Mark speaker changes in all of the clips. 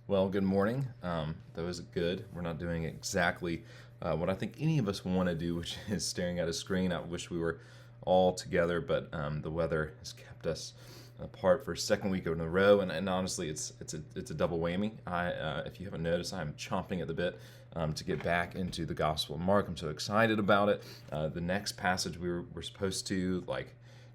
Speaker 1: Well, good morning. That was good. We're not doing exactly what I think any of us want to do, which is staring at a screen. I wish we were all together, but the weather has kept us apart for a second week in a row, and honestly, it's a double whammy. If you haven't noticed, I'm chomping at the bit to get back into the Gospel of Mark. I'm so excited about it. The next passage we're supposed to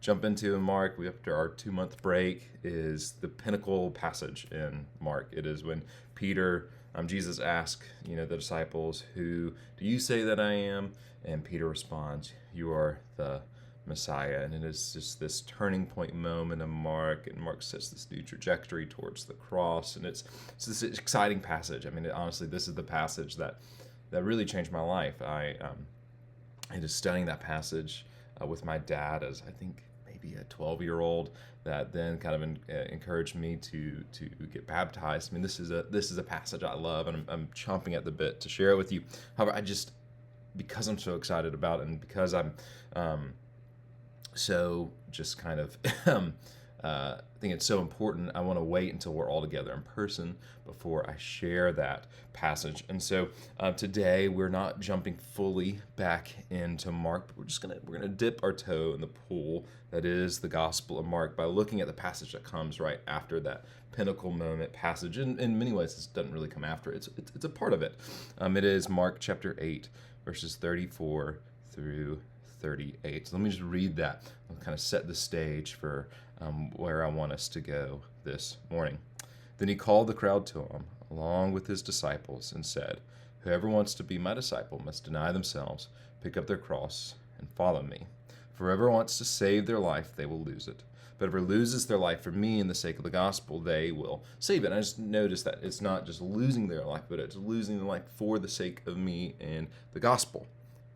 Speaker 1: jump into in Mark, after our 2 month break, is the pinnacle passage in Mark. It is when Peter, Jesus asks, the disciples, "Who do you say that I am?" And Peter responds, "You are the Messiah." And it is just this turning point moment in Mark, and Mark sets this new trajectory towards the cross, and it's this exciting passage. I mean, honestly, this is the passage that really changed my life. I was studying that passage with my dad as I think maybe a 12-year-old, that then kind of encouraged me to get baptized. I mean, this is a passage I love, and I'm chomping at the bit to share it with you. However, because I'm so excited about it, and because I'm so just kind of think it's so important, I want to wait until we're all together in person before I share that passage. And so today we're not jumping fully back into Mark, but we're gonna dip our toe in the pool that is the Gospel of Mark by looking at the passage that comes right after that pinnacle moment passage. In many ways, this doesn't really come after it. It's a part of it. It is Mark chapter 8, verses 34 through 38. So let me just read that. I'll kind of set the stage for where I want us to go this morning. Then he called the crowd to him, along with his disciples, and said, "Whoever wants to be my disciple must deny themselves, pick up their cross, and follow me. For whoever wants to save their life, they will lose it. But whoever loses their life for me and the sake of the gospel, they will save it." And I just noticed that it's not just losing their life, but it's losing their life for the sake of me and the gospel,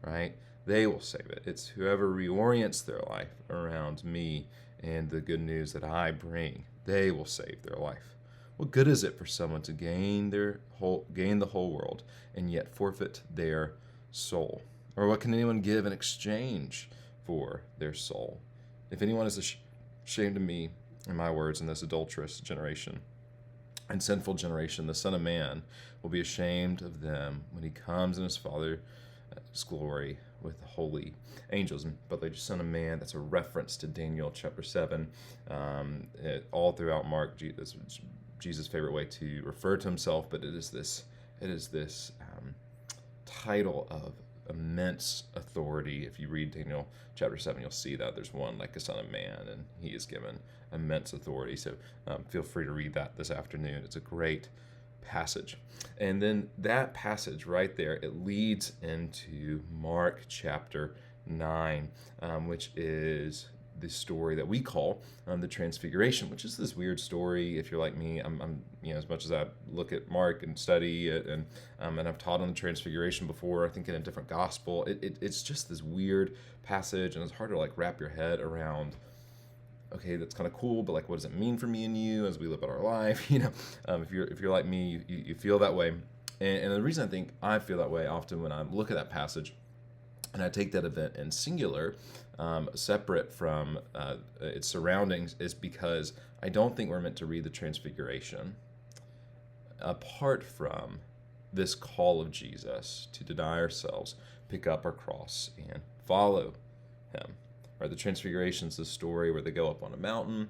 Speaker 1: right? They will save it. It's whoever reorients their life around me and the good news that I bring, they will save their life. What good is it for someone to gain the whole world and yet forfeit their soul? Or what can anyone give in exchange for their soul? If anyone is ashamed of me and my words in this adulterous generation and sinful generation, the Son of Man will be ashamed of them when he comes in his Father's glory with the holy angels. But like Son of Man, that's a reference to Daniel chapter 7. All throughout Mark, Jesus' favorite way to refer to himself, but it is this title of immense authority. If you read Daniel chapter 7, you'll see that there's one like a Son of Man, and he is given immense authority. So feel free to read that this afternoon. It's a great passage. And then that passage right there, it leads into Mark chapter 9, which is the story that we call the Transfiguration, which is this weird story. If you're like me, I'm as much as I look at Mark and study it, and I've taught on the Transfiguration before, I think in a different gospel, it's just this weird passage, and it's hard to wrap your head around. Okay, that's kind of cool, but what does it mean for me and you as we live out our life? If you're like me, you feel that way, and the reason I think I feel that way often when I look at that passage, and I take that event in singular, separate from its surroundings, is because I don't think we're meant to read the Transfiguration apart from this call of Jesus to deny ourselves, pick up our cross, and follow him. Right, the Transfiguration is the story where they go up on a mountain,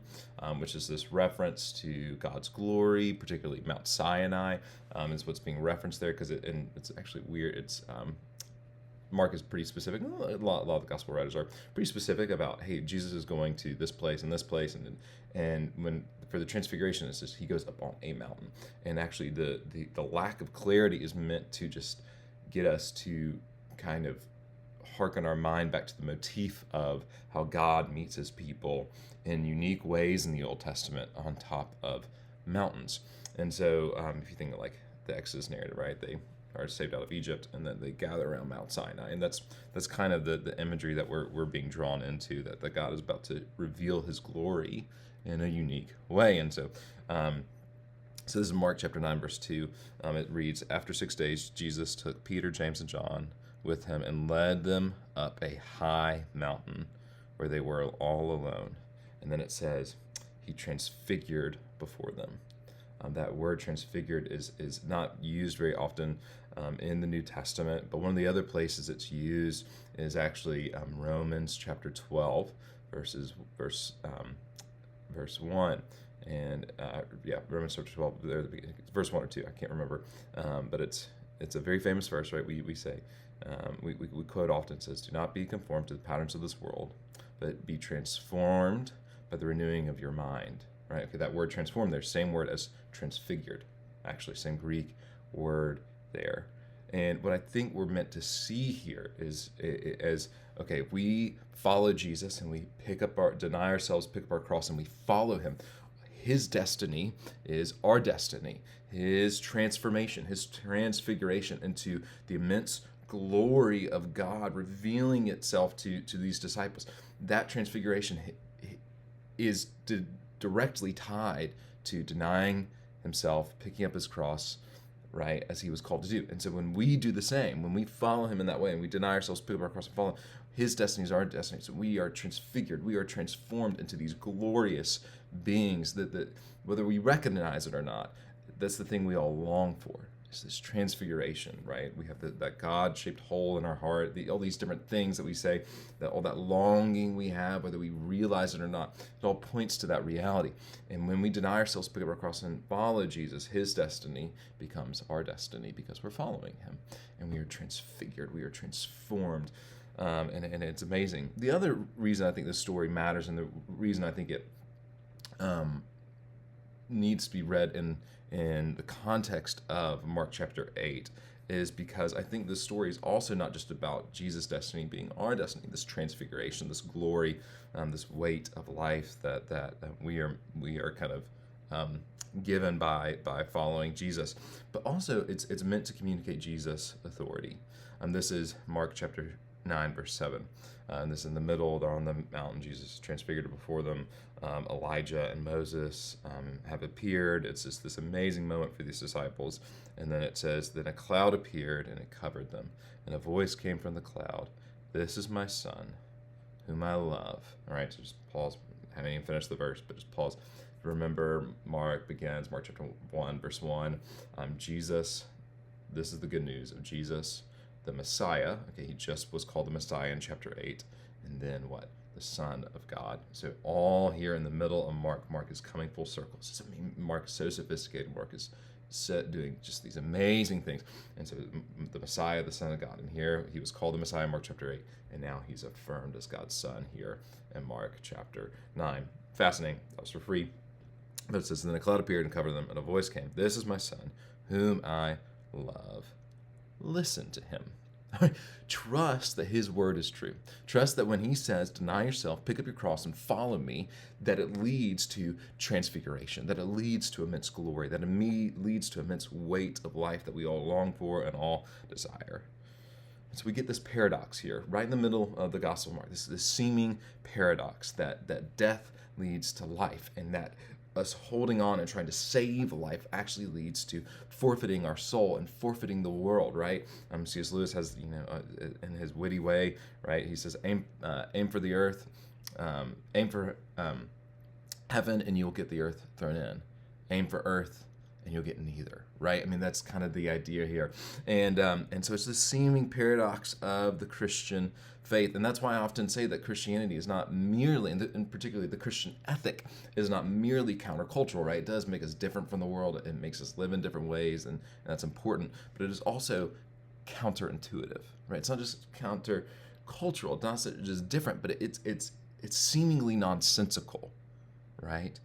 Speaker 1: which is this reference to God's glory, particularly Mount Sinai, is what's being referenced there, because it's actually weird. It's Mark is pretty specific. A lot of the gospel writers are pretty specific about, hey, Jesus is going to this place and this place, and when for the Transfiguration, it's just he goes up on a mountain, and actually the lack of clarity is meant to just get us to kind of hearken our mind back to the motif of how God meets his people in unique ways in the Old Testament on top of mountains. And so if you think of the Exodus narrative, right, they are saved out of Egypt, and then they gather around Mount Sinai, and that's kind of the imagery that we're being drawn into, that God is about to reveal his glory in a unique way. And so this is Mark chapter 9, verse 2. It reads, "After 6 days, Jesus took Peter, James, and John with him and led them up a high mountain where they were all alone. And then it says, he transfigured before them." That word transfigured is not used very often in the New Testament, but one of the other places it's used is actually Romans chapter 12, verse 1. And Romans chapter 12, verse 1 or 2, I can't remember. But it's a very famous verse, right? We say, we quote often, it says, "Do not be conformed to the patterns of this world, but be transformed by the renewing of your mind." Right? Okay, that word transformed there, same word as transfigured, actually, same Greek word there. And what I think we're meant to see here is, okay, if we follow Jesus and we deny ourselves, pick up our cross, and we follow him, his destiny is our destiny. His transformation, his transfiguration into the immense glory of God revealing itself to these disciples. That transfiguration is directly tied to denying himself, picking up his cross, right, as he was called to do. And so when we do the same, when we follow him in that way, and we deny ourselves, pick up our cross, and follow him, his destiny is our destiny. So we are transfigured. We are transformed into these glorious beings that whether we recognize it or not, that's the thing we all long for. It's this transfiguration, right? We have that God-shaped hole in our heart, all these different things that we say, that all that longing we have, whether we realize it or not, it all points to that reality. And when we deny ourselves, pick up our cross, and follow Jesus, his destiny becomes our destiny because we're following him. And we are transfigured. We are transformed. And it's amazing. The other reason I think this story matters, and the reason I think it needs to be read in the context of Mark chapter 8, is because I think this story is also not just about Jesus' destiny being our destiny, this transfiguration, this glory, this weight of life that we are kind of given by following Jesus, but also it's meant to communicate Jesus' authority. This is Mark chapter 9, verse 7. And this is in the middle, they're on the mountain, Jesus is transfigured before them. Elijah and Moses have appeared. It's just this amazing moment for these disciples. And then it says, "Then a cloud appeared and it covered them. And a voice came from the cloud, 'This is my son, whom I love.'" All right, so just pause. I haven't even finished the verse, but just pause. Remember, Mark chapter 1, verse 1. Jesus, this is the good news of Jesus, the Messiah. Okay, he just was called the Messiah in chapter 8. And then what? The Son of God. So all here in the middle of Mark is coming full circle. Mark is so sophisticated. Mark is doing just these amazing things. And so the Messiah, the Son of God. And here he was called the Messiah in Mark chapter 8. And now he's affirmed as God's Son here in Mark chapter 9. Fascinating. That was for free. But it says, "Then a cloud appeared and covered them, and a voice came, 'This is my Son, whom I love. Listen to him.'" Trust that his word is true. Trust that when he says, "Deny yourself, pick up your cross, and follow me," that it leads to transfiguration, that it leads to immense glory, that it leads to immense weight of life that we all long for and all desire. So we get this paradox here, right in the middle of the Gospel of Mark, this seeming paradox that death leads to life, and that us holding on and trying to save life actually leads to forfeiting our soul and forfeiting the world, right? C.S. Lewis has, in his witty way, right? He says, aim for the earth, aim for heaven, and you'll get the earth thrown in. Aim for earth, and you'll get neither, right? I mean, that's kind of the idea here. And so it's the seeming paradox of the Christian faith. And that's why I often say that Christianity is not merely, and particularly the Christian ethic, is not merely countercultural, right? It does make us different from the world. It makes us live in different ways, and that's important. But it is also counterintuitive, right? It's not just countercultural. It's not just different, but it's seemingly nonsensical, right?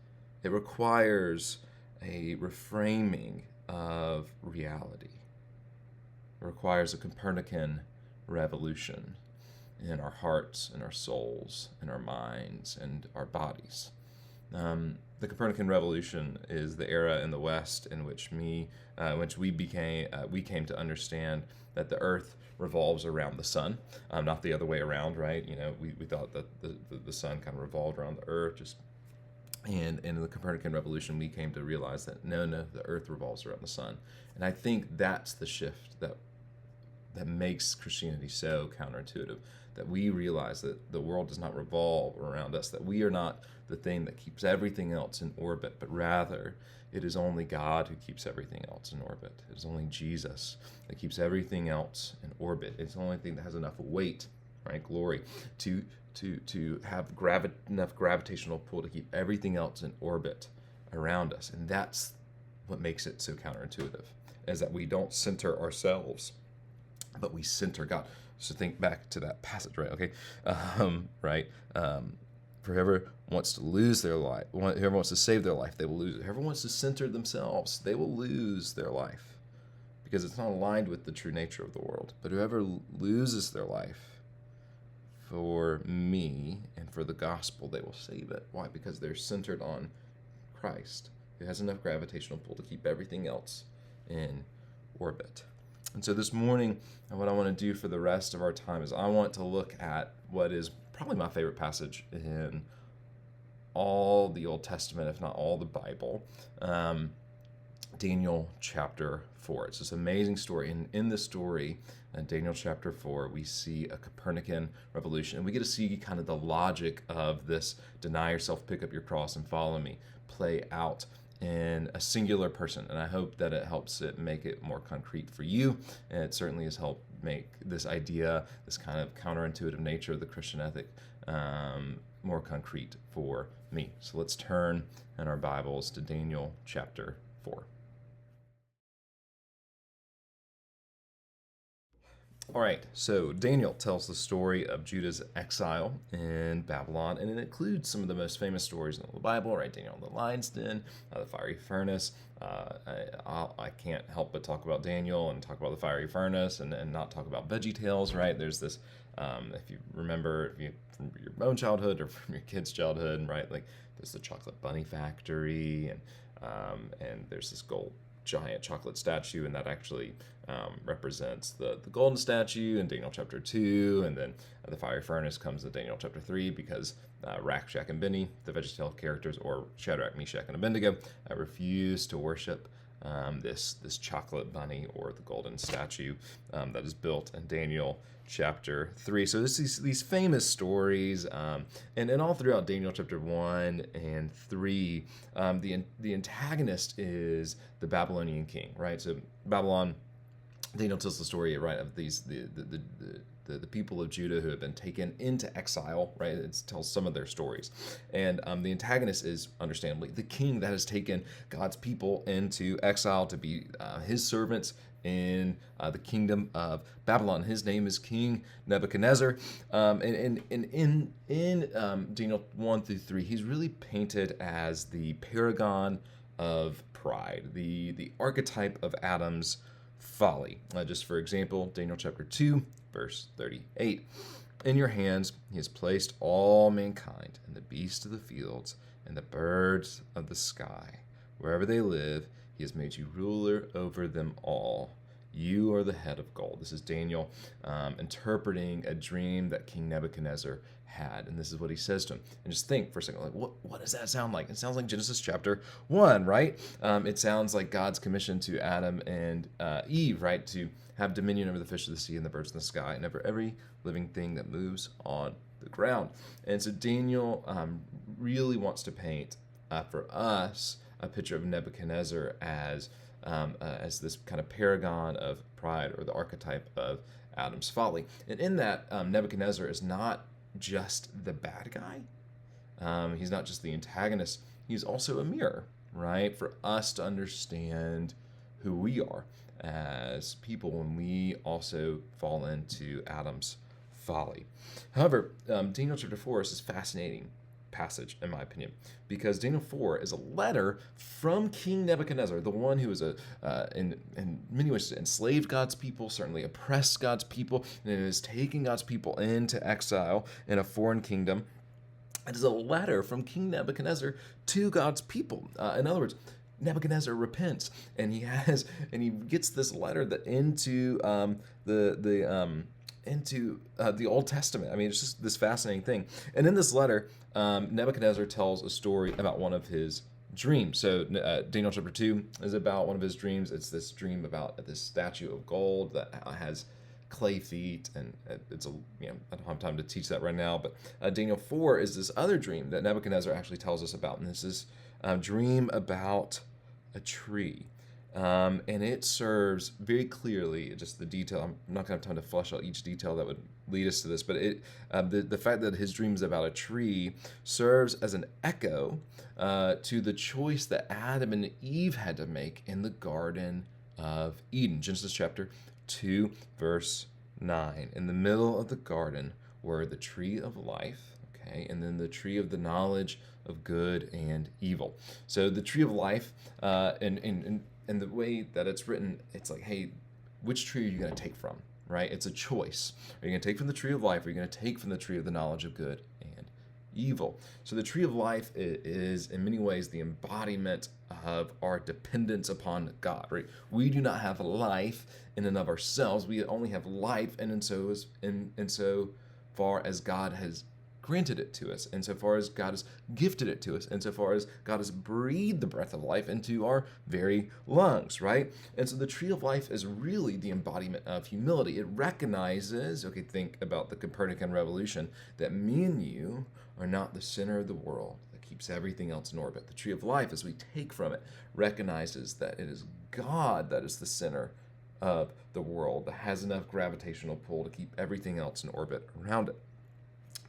Speaker 1: It requires a reframing of reality. It requires a Copernican revolution in our hearts, in our souls, in our minds, and our bodies. The Copernican revolution is the era in the West in which we came to understand that the Earth revolves around the sun, not the other way around, right? We thought that the sun kind of revolved around the Earth, and in the Copernican revolution, we came to realize that no, the Earth revolves around the sun. And I think that's the shift that makes Christianity so counterintuitive. that we realize that the world does not revolve around us, that we are not the thing that keeps everything else in orbit, but rather it is only God who keeps everything else in orbit. It is only Jesus that keeps everything else in orbit. It's the only thing that has enough weight, right? Glory, to have enough gravitational pull to keep everything else in orbit around us. And that's what makes it so counterintuitive, is that we don't center ourselves, but we center God. So think back to that passage, right? Okay, right? For whoever wants to lose their life, whoever wants to save their life, they will lose it. Whoever wants to center themselves, they will lose their life, because it's not aligned with the true nature of the world. But whoever loses their life for me and for the gospel, they will save it. Why? Because they're centered on Christ, who has enough gravitational pull to keep everything else in orbit. And so this morning, what I want to do for the rest of our time is I want to look at what is probably my favorite passage in all the Old Testament, if not all the Bible, Daniel chapter 4. It's this amazing story. And in this story, in Daniel chapter 4, we see a Copernican revolution. And we get to see kind of the logic of this deny yourself, pick up your cross, and follow me play out in a singular person. And I hope that it helps it make it more concrete for you. And it certainly has helped make this idea, this kind of counterintuitive nature of the Christian ethic, more concrete for me. So let's turn in our Bibles to Daniel chapter 4. All right, so Daniel tells the story of Judah's exile in Babylon, and it includes some of the most famous stories in the Bible, right? Daniel in the lion's den, the fiery furnace. I can't help but talk about Daniel and talk about the fiery furnace and not talk about Veggie Tales, right? There's this, if you remember from your own childhood or from your kid's childhood, right? Like there's the chocolate bunny factory, and there's this giant chocolate statue, and that actually represents the golden statue in Daniel chapter 2, and then the fiery furnace comes in Daniel chapter 3 because Rak, Shack, and Benny, the VeggieTales characters, or Shadrach, Meshach, and Abednego, refuse to worship this chocolate bunny or the golden statue that is built in Daniel chapter 3. So there's these famous stories, and all throughout Daniel chapter 1 and 3, the antagonist is the Babylonian king, right? So Babylon, Daniel tells the story, right, of these the people of Judah who have been taken into exile, right? It tells some of their stories. And the antagonist is, understandably, the king that has taken God's people into exile to be his servants in the kingdom of Babylon. His name is King Nebuchadnezzar. And in Daniel 1 through 3, he's really painted as the paragon of pride, the archetype of Adam's folly. Just for example, Daniel chapter 2, verse 38. In your hands he has placed all mankind, and the beasts of the fields, and the birds of the sky. Wherever they live, he has made you ruler over them all. You are the head of gold. This is Daniel interpreting a dream that King Nebuchadnezzar had. And this is what he says to him. And just think for a second, like, what does that sound like? It sounds like Genesis chapter 1, right? It sounds like God's commission to Adam and Eve, right? To have dominion over the fish of the sea and the birds in the sky and over every living thing that moves on the ground. And so Daniel really wants to paint for us a picture of Nebuchadnezzar as this kind of paragon of pride, or the archetype of Adam's folly. And in that, Nebuchadnezzar is not just the bad guy. He's not just the antagonist. He's also a mirror, right? For us to understand who we are as people when we also fall into Adam's folly. However, Daniel chapter 4 is this fascinating passage, in my opinion, because Daniel 4 is a letter from King Nebuchadnezzar, the one who is in many ways enslaved God's people, certainly oppressed God's people, and is taking God's people into exile in a foreign kingdom. It is a letter from King Nebuchadnezzar to God's people. In other words, Nebuchadnezzar repents, and he gets this letter that into the Old Testament. I mean, it's just this fascinating thing. And in this letter, Nebuchadnezzar tells a story about one of his dreams. So Daniel chapter 2 is about one of his dreams. It's this dream about this statue of gold that has clay feet, and it's I don't have time to teach that right now. But Daniel 4 is this other dream that Nebuchadnezzar actually tells us about, and this is a dream about a tree. And it serves very clearly just the detail. I'm not going to have time to flesh out each detail that would lead us to this, but the fact that his dream is about a tree serves as an echo to the choice that Adam and Eve had to make in the Garden of Eden. Genesis chapter 2, verse 9. In the middle of the garden were the tree of life, okay, and then the tree of the knowledge of good and evil. So the tree of life, and the way that it's written, it's like, hey, which tree are you going to take from, right? It's a choice. Are you going to take from the tree of life, or are you going to take from the tree of the knowledge of good and evil? So the tree of life is in many ways the embodiment of our dependence upon God, right? We do not have life in and of ourselves. We only have life in so far as God has granted it to us, insofar as God has gifted it to us, insofar as God has breathed the breath of life into our very lungs, right? And so the tree of life is really the embodiment of humility. It recognizes, okay, think about the Copernican revolution, that me and you are not the center of the world that keeps everything else in orbit. The tree of life, as we take from it, recognizes that it is God that is the center of the world, that has enough gravitational pull to keep everything else in orbit around it.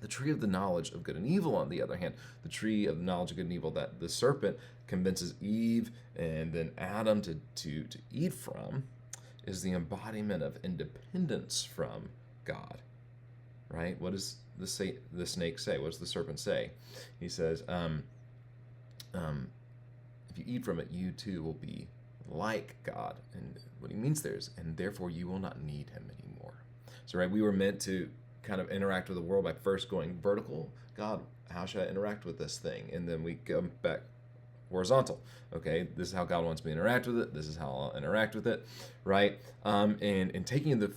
Speaker 1: The tree of the knowledge of good and evil, on the other hand, the tree of the knowledge of good and evil that the serpent convinces Eve and then Adam to eat from, is the embodiment of independence from God, right? What does the snake say? What does the serpent say? He says, if you eat from it, you too will be like God. And what he means there is, and therefore you will not need him anymore. So, right, we were meant to kind of interact with the world by first going vertical. God, how should I interact with this thing? And then we go back horizontal. Okay, this is how God wants me to interact with it. This is how I'll interact with it, right? And taking the,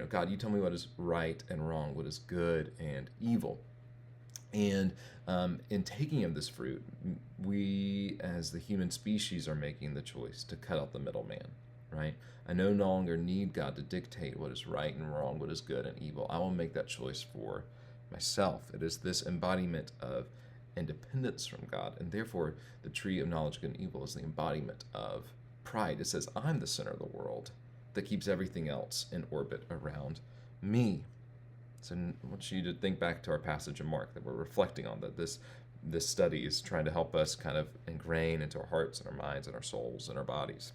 Speaker 1: God, you tell me what is right and wrong, what is good and evil. And in taking of this fruit, we as the human species are making the choice to cut out the middleman, right? I no longer need God to dictate what is right and wrong, what is good and evil. I will make that choice for myself. It is this embodiment of independence from God, and therefore the tree of knowledge of good and evil is the embodiment of pride. It says, I'm the center of the world that keeps everything else in orbit around me. So I want you to think back to our passage in Mark that we're reflecting on, that this study is trying to help us kind of ingrain into our hearts and our minds and our souls and our bodies.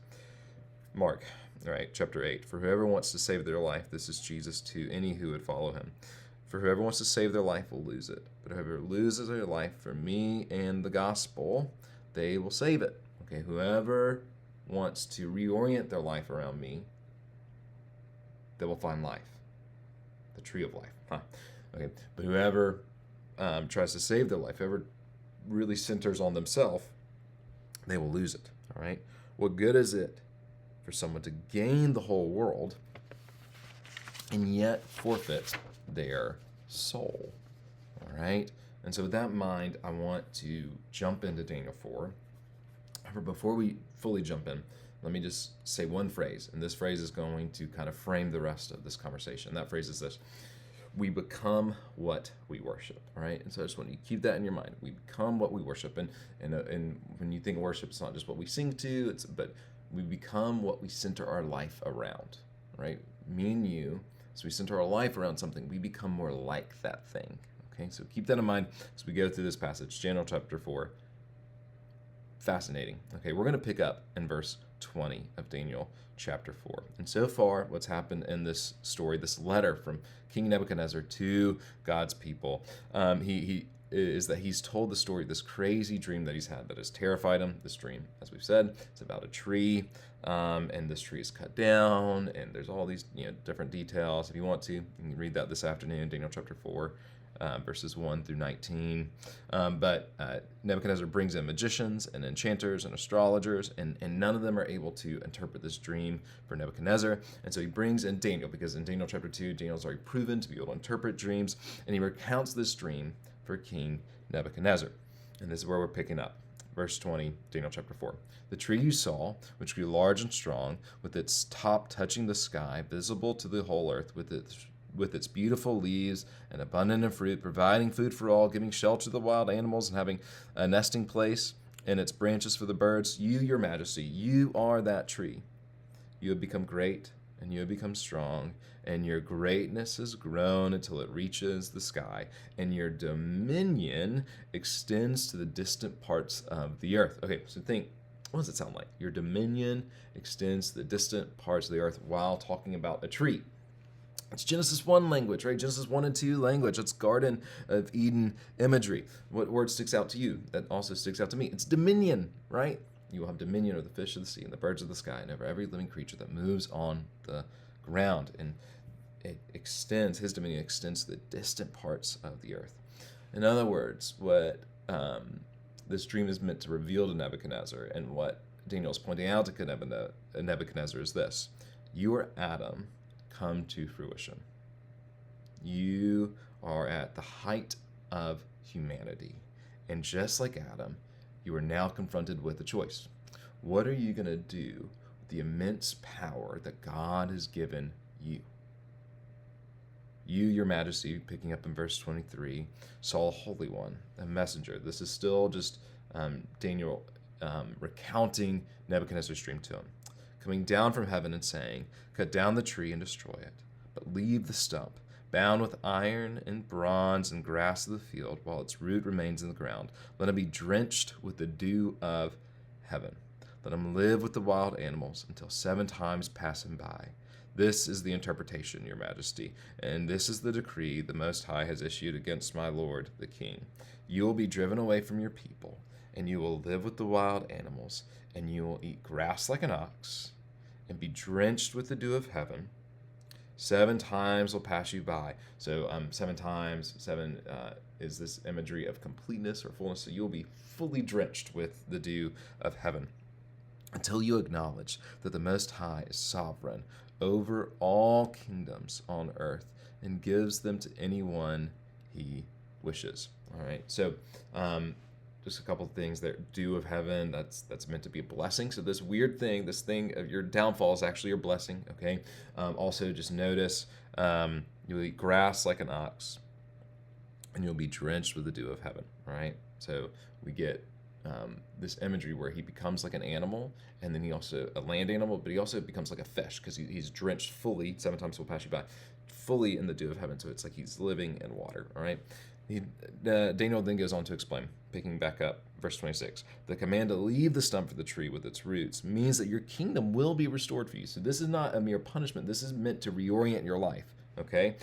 Speaker 1: Mark, all right, chapter 8. For whoever wants to save their life, this is Jesus to any who would follow him. For whoever wants to save their life will lose it. But whoever loses their life for me and the gospel, they will save it. Okay, whoever wants to reorient their life around me, they will find life. The tree of life. Okay, but whoever tries to save their life, whoever really centers on themselves, they will lose it. All right? What good is it for someone to gain the whole world and yet forfeit their soul? All right? And so with that in mind, I want to jump into Daniel 4. However, before we fully jump in, let me just say one phrase, and this phrase is going to kind of frame the rest of this conversation. That phrase is this: we become what we worship, all right? And so I just want you to keep that in your mind. We become what we worship, and when you think of worship, it's not just what we sing to, but we become what we center our life around, right? Me and you, as we center our life around something, we become more like that thing, okay? So keep that in mind as we go through this passage, Daniel chapter 4. Fascinating. Okay, we're going to pick up in verse 20 of Daniel chapter 4. And so far, what's happened in this story, this letter from King Nebuchadnezzar to God's people, is that he's told the story, this crazy dream that he's had that has terrified him. This dream, as we've said, it's about a tree, and this tree is cut down, and there's all these different details. If you want to, you can read that this afternoon, Daniel chapter 4. Verses 1 through 19. But Nebuchadnezzar brings in magicians and enchanters and astrologers, and none of them are able to interpret this dream for Nebuchadnezzar. And so he brings in Daniel, because in Daniel chapter 2, Daniel's already proven to be able to interpret dreams, and he recounts this dream for King Nebuchadnezzar. And this is where we're picking up. Verse 20, Daniel chapter 4. The tree you saw, which grew large and strong, with its top touching the sky, visible to the whole earth, with its beautiful leaves and abundant in fruit, providing food for all, giving shelter to the wild animals, and having a nesting place in its branches for the birds. You, your majesty, you are that tree. You have become great, and you have become strong, and your greatness has grown until it reaches the sky, and your dominion extends to the distant parts of the earth. Okay, so think, what does it sound like? Your dominion extends to the distant parts of the earth while talking about a tree. It's Genesis 1 language, right? Genesis 1 and 2 language. It's Garden of Eden imagery. What word sticks out to you? That also sticks out to me. It's dominion, right? You will have dominion over the fish of the sea and the birds of the sky and over every living creature that moves on the ground. And his dominion extends to the distant parts of the earth. In other words, what this dream is meant to reveal to Nebuchadnezzar, and what Daniel is pointing out to Nebuchadnezzar, is this: you are Adam come to fruition. You are at the height of humanity. And just like Adam, you are now confronted with a choice. What are you going to do with the immense power that God has given you? You, your majesty, picking up in verse 23, saw a holy one, a messenger. This is still just Daniel recounting Nebuchadnezzar's dream to him, coming down from heaven and saying, cut down the tree and destroy it, but leave the stump, bound with iron and bronze and grass of the field, while its root remains in the ground. Let him be drenched with the dew of heaven. Let him live with the wild animals until 7 times pass him by. This is the interpretation, your majesty, and this is the decree the Most High has issued against my lord, the king. You will be driven away from your people, and you will live with the wild animals, and you will eat grass like an ox, and be drenched with the dew of heaven. 7 times will pass you by. So 7 times, 7 is this imagery of completeness or fullness. So you'll be fully drenched with the dew of heaven until you acknowledge that the Most High is sovereign over all kingdoms on earth and gives them to anyone he wishes. All right, so just a couple of things there. Dew of heaven, that's meant to be a blessing. So this weird thing, this thing of your downfall is actually your blessing, okay? Also, just notice you'll eat grass like an ox, and you'll be drenched with the dew of heaven, right? So we get this imagery where he becomes like an animal, and then he also a land animal, but he also becomes like a fish because he's drenched fully. 7 times will pass you by, fully in the dew of heaven. So it's like he's living in water. All right. Daniel then goes on to explain, picking back up verse 26. The command to leave the stump for the tree with its roots means that your kingdom will be restored for you. So this is not a mere punishment. This is meant to reorient your life. Okay.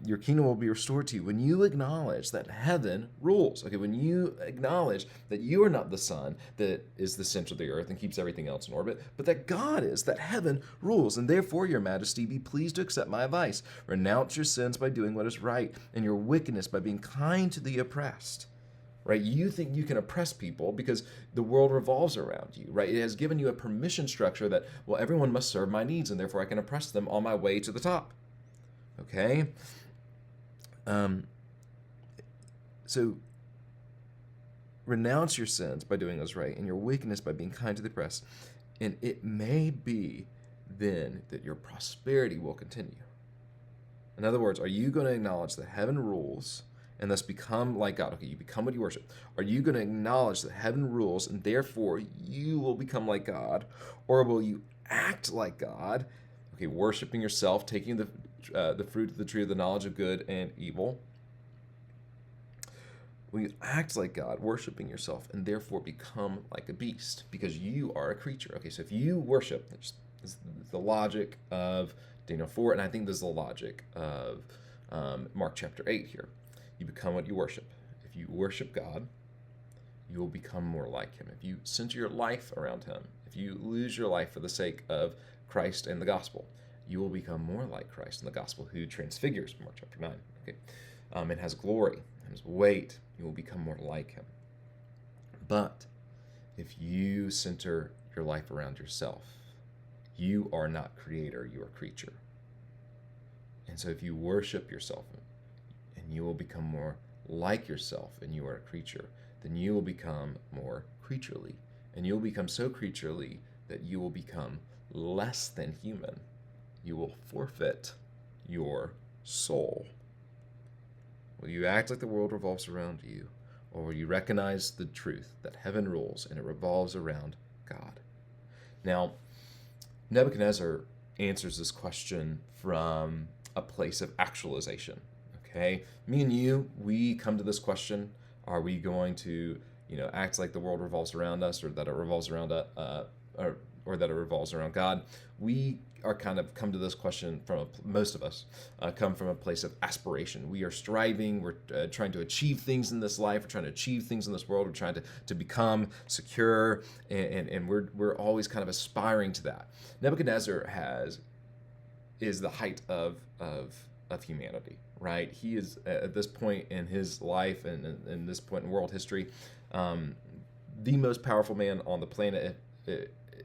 Speaker 1: Your kingdom will be restored to you when you acknowledge that heaven rules. Okay, when you acknowledge that you are not the sun that is the center of the earth and keeps everything else in orbit, but that God is, that heaven rules. And therefore, your majesty, be pleased to accept my advice. Renounce your sins by doing what is right, and your wickedness by being kind to the oppressed. Right? You think you can oppress people because the world revolves around you, right? It has given you a permission structure that, well, everyone must serve my needs, and therefore I can oppress them on my way to the top. Okay? So renounce your sins by doing what's right, and your wickedness by being kind to the oppressed. And it may be then that your prosperity will continue. In other words, are you going to acknowledge that heaven rules and thus become like God? Okay, you become what you worship. Are you going to acknowledge that heaven rules and therefore you will become like God? Or will you act like God? Okay, worshiping yourself, taking the fruit of the tree of the knowledge of good and evil. Will you act like God, worshiping yourself, and therefore become like a beast because you are a creature? Okay, so if you worship, this is the logic of Daniel 4, and I think this is the logic of Mark chapter 8 here. You become what you worship. If you worship God, you will become more like him. If you center your life around him, if you lose your life for the sake of Christ and the gospel, you will become more like Christ in the gospel, who transfigures, Mark chapter 9, okay, and has glory, and has weight. You will become more like him. But if you center your life around yourself, you are not creator, you are creature. And so if you worship yourself, and you will become more like yourself, and you are a creature, then you will become more creaturely, and you'll become so creaturely that you will become less than human. You will forfeit your soul. Will you act like the world revolves around you, or will you recognize the truth that heaven rules and it revolves around God? Now, Nebuchadnezzar answers this question from a place of actualization. Okay, me and you, we come to this question: are we going to, act like the world revolves around us, or that it revolves around or that it revolves around God? We are kind of come to this question from most of us come from a place of aspiration. We are striving. We're trying to achieve things in this life. We're trying to achieve things in this world. We're trying to become secure, and we're always kind of aspiring to that. Nebuchadnezzar is the height of humanity, right? He is at this point in his life and in this point in world history, the most powerful man on the planet.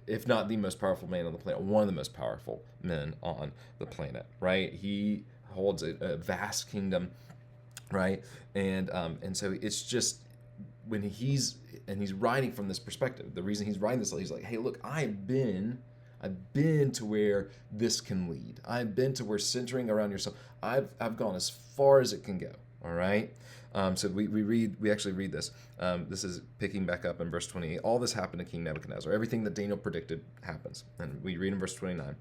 Speaker 1: If not the most powerful man on the planet, one of the most powerful men on the planet, right? He holds a vast kingdom, right? And so it's just when he's writing from this perspective. The reason he's writing this, he's like, hey, look, I've been to where this can lead. I've been to where centering around yourself. I've gone as far as it can go. All right. So we actually read this. This is picking back up in verse 28. All this happened to King Nebuchadnezzar. Everything that Daniel predicted happens. And we read in verse 29.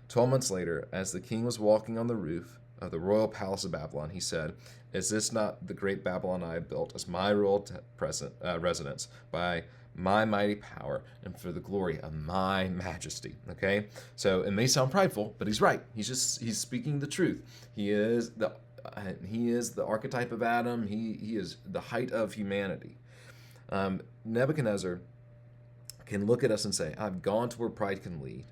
Speaker 1: 12 months later, as the king was walking on the roof of the royal palace of Babylon, he said, "Is this not the great Babylon I have built as my royal residence by my mighty power and for the glory of my majesty?" Okay? So it may sound prideful, but he's right. He's speaking the truth. He is the archetype of Adam. He is the height of humanity. Nebuchadnezzar can look at us and say, I've gone to where pride can lead.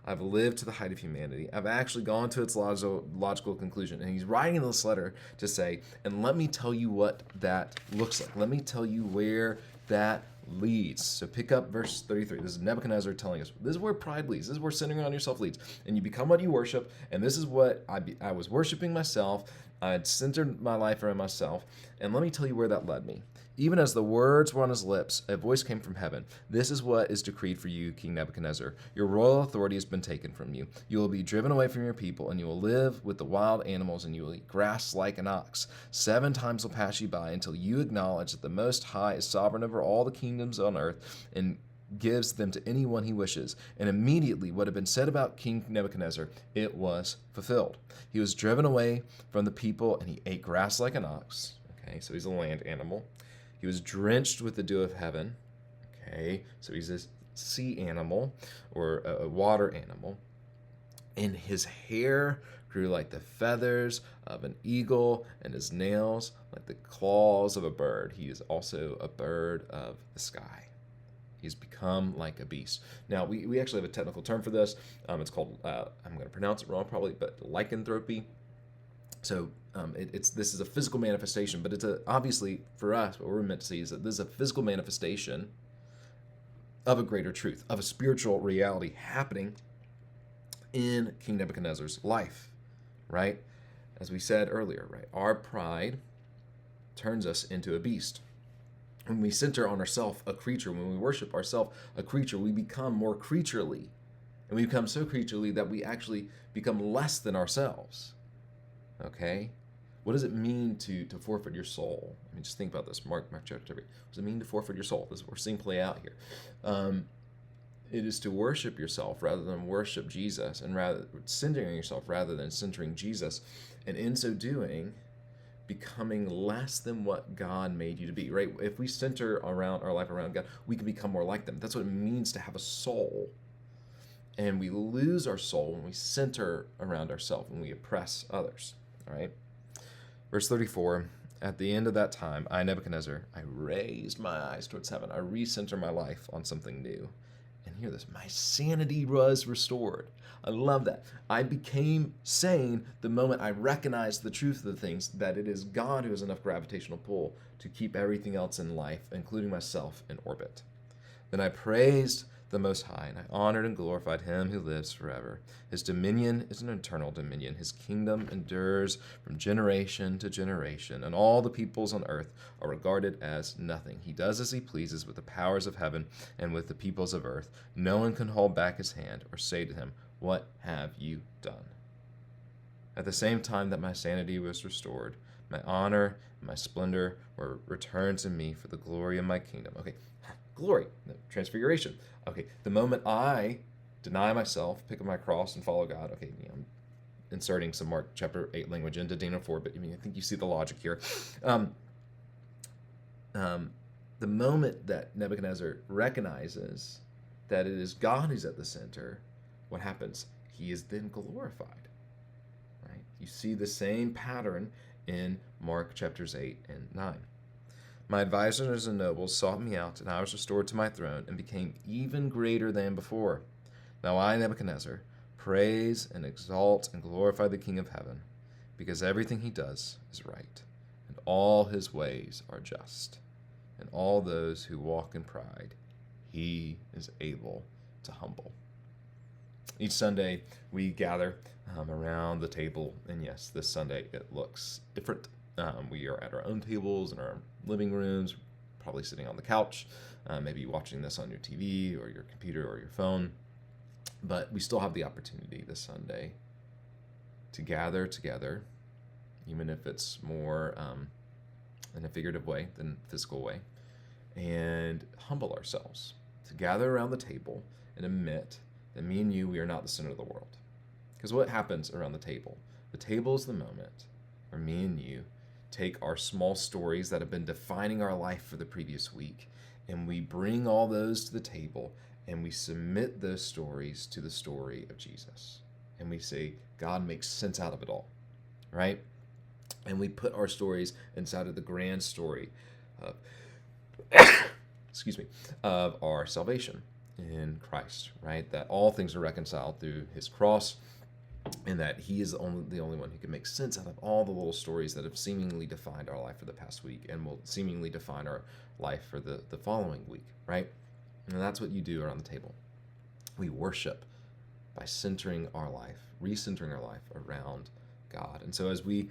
Speaker 1: I've lived to the height of humanity. I've actually gone to its logical conclusion. And he's writing this letter to say, and let me tell you what that looks like. Let me tell you where that leads. So pick up verse 33. This is Nebuchadnezzar telling us, this is where pride leads. This is where centering on yourself leads. And you become what you worship. And this is what I was worshiping myself. I had centered my life around myself. And let me tell you where that led me. Even as the words were on his lips, a voice came from heaven. This is what is decreed for you, King Nebuchadnezzar. Your royal authority has been taken from you. You will be driven away from your people, and you will live with the wild animals, and you will eat grass like an ox. 7 times will pass you by until you acknowledge that the Most High is sovereign over all the kingdoms on earth, and gives them to anyone he wishes. And immediately what had been said about King Nebuchadnezzar, it was fulfilled. He was driven away from the people, and he ate grass like an ox. Okay, so he's a land animal. He was drenched with the dew of heaven. Okay, so he's a sea animal or a water animal. And his hair grew like the feathers of an eagle, and his nails like the claws of a bird. He is also a bird of the sky. He's become like a beast. Now, we actually have a technical term for this. It's called, I'm going to pronounce it wrong probably, but lycanthropy. So this is a physical manifestation, but it's obviously for us, what we're meant to see is that this is a physical manifestation of a greater truth, of a spiritual reality happening in King Nebuchadnezzar's life, right? As we said earlier, right? Our pride turns us into a beast. When we center on ourselves, a creature, when we worship ourselves, a creature, we become more creaturely. And we become so creaturely that we actually become less than ourselves. Okay? What does it mean to forfeit your soul? I mean, just think about this. Mark chapter 3. What does it mean to forfeit your soul? This is what we're seeing play out here. It is to worship yourself rather than worship Jesus, and rather centering yourself rather than centering Jesus. And in so doing, becoming less than what God made you to be, right? If we center around our life around God, we can become more like them. That's what it means to have a soul. And we lose our soul when we center around ourselves, when we oppress others, all right? Verse 34, at the end of that time, I, Nebuchadnezzar, I raised my eyes towards heaven. I recenter my life on something new. And hear this, my sanity was restored. I love that. I became sane the moment I recognized the truth of the things, that it is God who has enough gravitational pull to keep everything else in life, including myself, in orbit. Then I praised the Most High, and I honored and glorified him who lives forever. His dominion is an eternal dominion. His kingdom endures from generation to generation, and all the peoples on earth are regarded as nothing. He does as he pleases with the powers of heaven and with the peoples of earth. No one can hold back his hand or say to him, "What have you done?" At the same time that my sanity was restored, my honor and my splendor were returned to me for the glory of my kingdom. Okay, glory, transfiguration. Okay, the moment I deny myself, pick up my cross, and follow God. Okay, I'm inserting some Mark chapter 8 language into Daniel 4, but I think you see the logic here. The moment that Nebuchadnezzar recognizes that it is God who's at the center, what happens? He is then glorified. Right? You see the same pattern in Mark chapters 8 and 9. My advisors and nobles sought me out, and I was restored to my throne and became even greater than before. Now I, Nebuchadnezzar, praise and exalt and glorify the King of heaven, because everything he does is right, and all his ways are just, and all those who walk in pride he is able to humble. Each Sunday we gather around the table, and yes, this Sunday it looks different. We are at our own tables in our living rooms, probably sitting on the couch, maybe watching this on your TV or your computer or your phone. But we still have the opportunity this Sunday to gather together, even if it's more in a figurative way than physical way, and humble ourselves, to gather around the table and admit that me and you, we are not the center of the world. Because what happens around the table? The table is the moment where me and you take our small stories that have been defining our life for the previous week, and we bring all those to the table, and we submit those stories to the story of Jesus. And we say, God makes sense out of it all, right? And we put our stories inside of the grand story of, of our salvation in Christ, right? That all things are reconciled through his cross, and that he is the only one who can make sense out of all the little stories that have seemingly defined our life for the past week and will seemingly define our life for the following week, right? And that's what you do around the table. We worship by centering our life, recentering our life around God. And so as we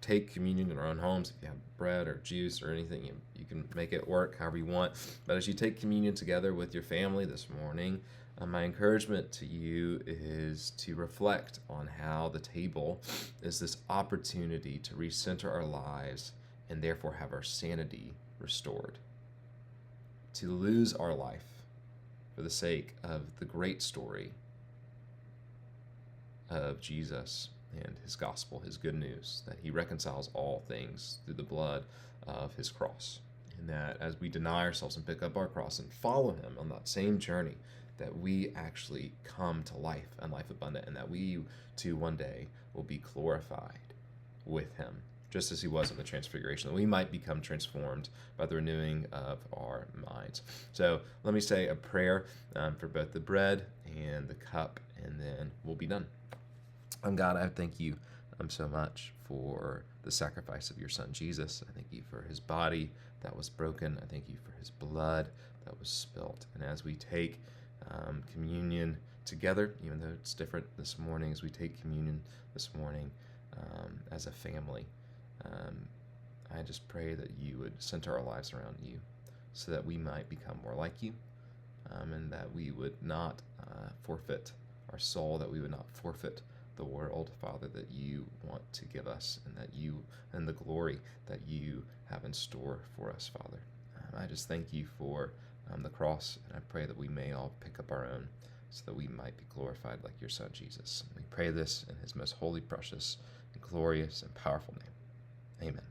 Speaker 1: take communion in our own homes, if you have bread or juice or anything, you can make it work however you want. But as you take communion together with your family this morning, my encouragement to you is to reflect on how the table is this opportunity to recenter our lives and therefore have our sanity restored. To lose our life for the sake of the great story of Jesus and his gospel, his good news, that he reconciles all things through the blood of his cross. And that as we deny ourselves and pick up our cross and follow him on that same journey, that we actually come to life and life abundant, and that we too one day will be glorified with him, just as he was in the transfiguration, that we might become transformed by the renewing of our minds. So let me say a prayer for both the bread and the cup, and then we'll be done. God, I thank you so much for the sacrifice of your son, Jesus. I thank you for his body that was broken. I thank you for his blood that was spilt. And as we take communion together, even though it's different this morning, as we take communion this morning as a family, I just pray that you would center our lives around you so that we might become more like you, and that we would not forfeit our soul, that we would not forfeit the world, Father, that you want to give us, and that you, and the glory that you have in store for us, Father. I just thank you for the cross, and I pray that we may all pick up our own so that we might be glorified like your son, Jesus. And we pray this in his most holy, precious, and glorious, and powerful name. Amen.